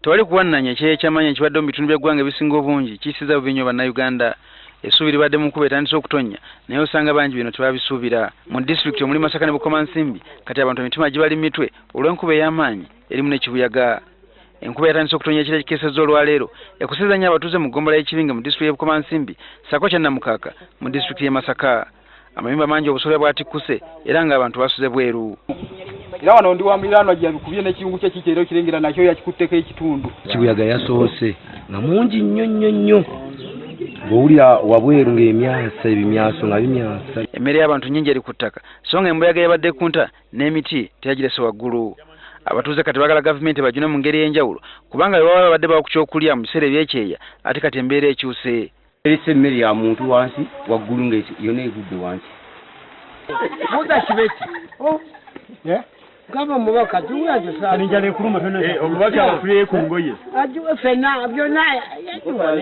tewali kuwannanya ekyamanya ekibadde mu bitundu by'eggwanga ebisinga obungi kiyisiza bubi nnyo bannayuganda. Essuubi libadde mu nkuba etandise okutonnya naye osanga bangi bino tebabisuubira. Mu disitulikiti omuli Masaka ne Bukomansimbi kati abantu emitima gibali mitwe olw'enkuba ey'amaanyi erimu n'ekibuyaga. Enkuba yatandise okutonya ekiro ekikeesezza olwaleero yakusizza nnyo abatuuze mu ggombolola y'Ekibinga mu disitulikiti y'e Bukomansimbi ssaako kya Namukaaka mu disitulikiti y'e Masaka. Amayumba mangi obusolya bwatikkuse era ng'abantu basuze bweru. Era wano ndi wa muliraanwa gyabikubye n'ekiyungu kye kikeera okirengera nakyo yakikutteko ekitundu. Kibuyaga yasoose nga mungi nnyo ng'owulira wabweru ng'emyasa ebimyaso nga bimyasa. Emmere y'abantu nnyingi eri ku ttaka so nga embuyaga yabadde kunta n'emiti teyagirese waggulu. Abatuuze kati baagala gavumenti bajune mu ngeri y'enjawulo kubanga bwe baba babadde bawa ku kyokulya mu biseera ebyekyeya ate kati embeera ekyuse. Erese emmere ya muntu wansi waggulu nga yonna egudde wansi. Muda kibeki. Kama mubaka tuwaje sana. Njale kuluma tone. Omubaka abafuye ku ngoye. Ajuwe fena byonna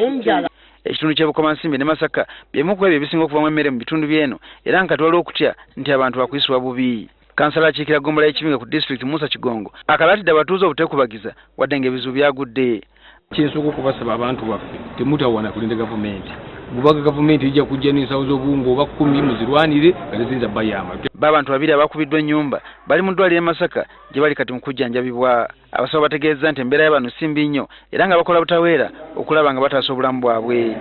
njala. Ekitundu ky'e Bukomansimbi ne Masaka byemu ku ebyo ebisinga okuvamu emmere mu bitundu by'eno era nga twala okutya nti abantu bakuyisibwa bubi. Kansala akiikira ggombolola y'Ekibinga ku disitulikiti Musa Kigongo akalaatidde abatuuze obutekubagiza wadde ng'ebizibu byagudde. Kyensooka okubasaba abantu baffe temutawana kulinda gavumenti. Bubaga gavumenti ijja kujja n'ensawo z'obuwunga oba 10 muzirwanire nga teziyinza bayamba. Abantu babiri abakubiddwa ennyumba bali mu ddwaliro e Masaka gye bali kati mu kujjanjabibwa. Abasawo bategeeza nti embeera y'abantu si mbi nnyo era nga bakola butaweera okulaba nga bataasa obulamu bwabwe.